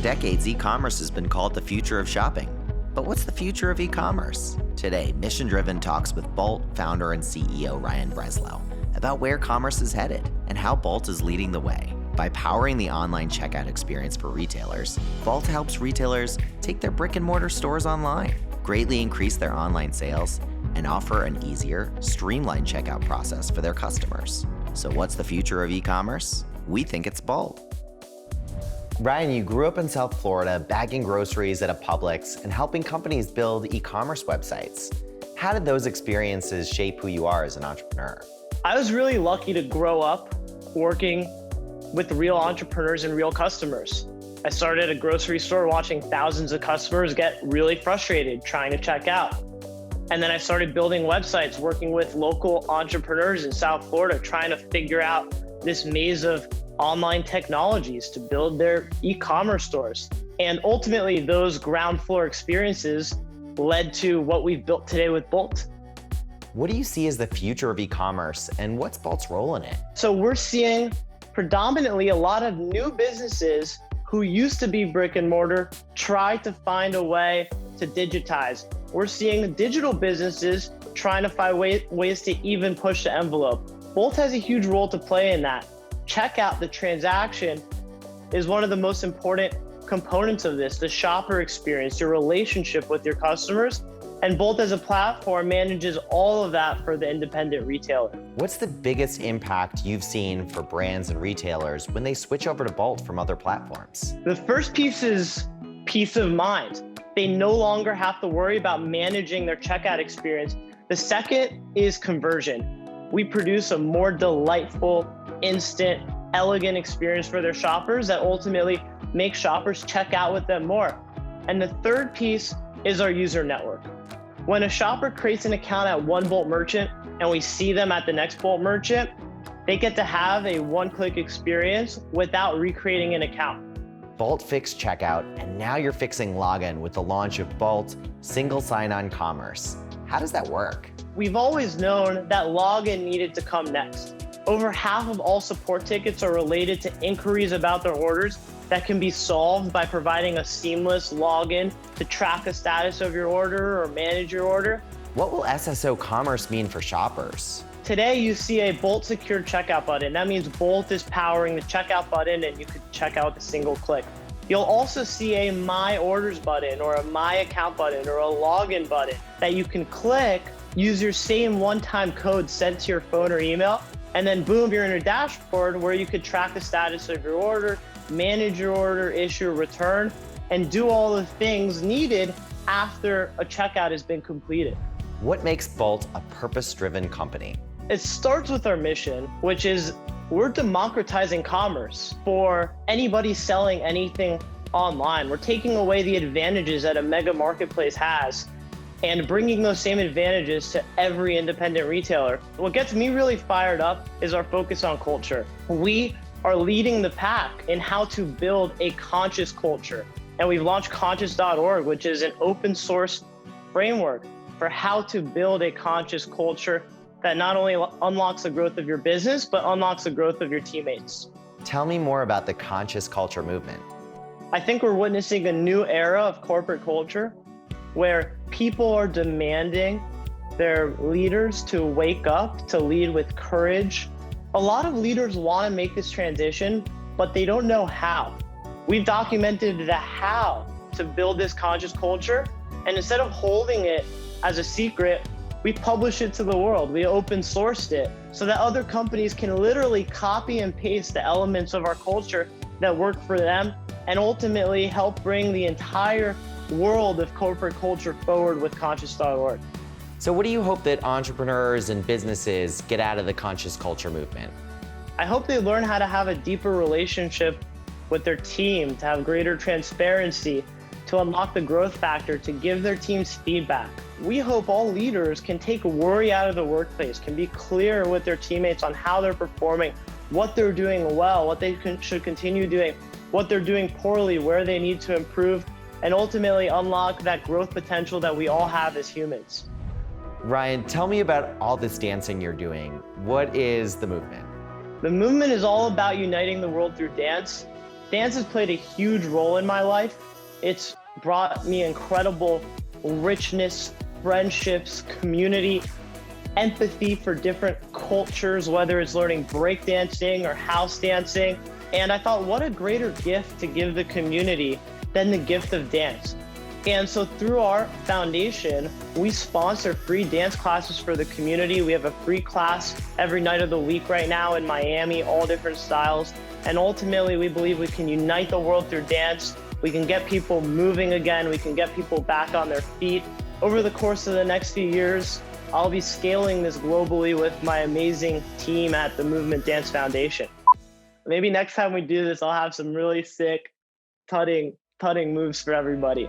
decades, e-commerce has been called the future of shopping. But what's the future of e-commerce? Today, Mission Driven talks with Bolt founder and CEO Ryan Breslow about where commerce is headed and how Bolt is leading the way. By powering the online checkout experience for retailers, Bolt helps retailers take their brick-and-mortar stores online, greatly increase their online sales, and offer an easier, streamlined checkout process for their customers. So what's the future of e-commerce? We think it's Bolt. Ryan, you grew up in South Florida, bagging groceries at a Publix and helping companies build e-commerce websites. How did those experiences shape who you are as an entrepreneur? I was really lucky to grow up working with real entrepreneurs and real customers. I started at a grocery store watching thousands of customers get really frustrated trying to check out. And then I started building websites, working with local entrepreneurs in South Florida, trying to figure out this maze of online technologies to build their e-commerce stores. And ultimately, those ground floor experiences led to what we've built today with Bolt. What do you see as the future of e-commerce, and what's Bolt's role in it? So we're seeing predominantly a lot of new businesses who used to be brick and mortar try to find a way to digitize. We're seeing the digital businesses trying to find ways to even push the envelope. Bolt has a huge role to play in that. Checkout, the transaction, is one of the most important components of this, the shopper experience, your relationship with your customers. And Bolt as a platform manages all of that for the independent retailer. What's the biggest impact you've seen for brands and retailers when they switch over to Bolt from other platforms? The first piece is peace of mind. They no longer have to worry about managing their checkout experience. The second is conversion. We produce a more delightful, instant, elegant experience for their shoppers that ultimately make shoppers check out with them more. And the third piece is our user network. When a shopper creates an account at one Bolt merchant and we see them at the next Bolt merchant, they get to have a one-click experience without recreating an account. Bolt fixed checkout, and now you're fixing login with the launch of Bolt Single Sign-On Commerce. How does that work? We've always known that login needed to come next. Over half of all support tickets are related to inquiries about their orders that can be solved by providing a seamless login to track the status of your order or manage your order. What will SSO Commerce mean for shoppers? Today, you see a Bolt Secure Checkout button. That means Bolt is powering the checkout button and you could check out with a single click. You'll also see a My Orders button or a My Account button or a Login button that you can click, use your same one-time code sent to your phone or email, and then boom, you're in a dashboard where you could track the status of your order, manage your order, issue a return, and do all the things needed after a checkout has been completed. What makes Bolt a purpose-driven company? It starts with our mission, which is we're democratizing commerce for anybody selling anything online. We're taking away the advantages that a mega marketplace has and bringing those same advantages to every independent retailer. What gets me really fired up is our focus on culture. We are leading the pack in how to build a conscious culture. And we've launched conscious.org, which is an open source framework for how to build a conscious culture that not only unlocks the growth of your business, but unlocks the growth of your teammates. Tell me more about the conscious culture movement. I think we're witnessing a new era of corporate culture where people are demanding their leaders to wake up, to lead with courage. A lot of leaders want to make this transition, but they don't know how. We've documented the how to build this conscious culture, and instead of holding it as a secret, we publish it to the world. We open sourced it so that other companies can literally copy and paste the elements of our culture that work for them and ultimately help bring the entire world of corporate culture forward with conscious.org. So what do you hope that entrepreneurs and businesses get out of the conscious culture movement? I hope they learn how to have a deeper relationship with their team, to have greater transparency, to unlock the growth factor, to give their teams feedback. We hope all leaders can take worry out of the workplace, can be clear with their teammates on how they're performing, what they're doing well, what they should continue doing, what they're doing poorly, where they need to improve, and ultimately unlock that growth potential that we all have as humans. Ryan, tell me about all this dancing you're doing. What is the movement? The movement is all about uniting the world through dance. Dance has played a huge role in my life. It's brought me incredible richness, friendships, community, empathy for different cultures, whether it's learning breakdancing or house dancing. And I thought, what a greater gift to give the community than the gift of dance. And so through our foundation, we sponsor free dance classes for the community. We have a free class every night of the week right now in Miami, all different styles. And ultimately, we believe we can unite the world through dance. We can get people moving again. We can get people back on their feet. Over the course of the next few years, I'll be scaling this globally with my amazing team at the Movement Dance Foundation. Maybe next time we do this, I'll have some really sick tutting moves for everybody.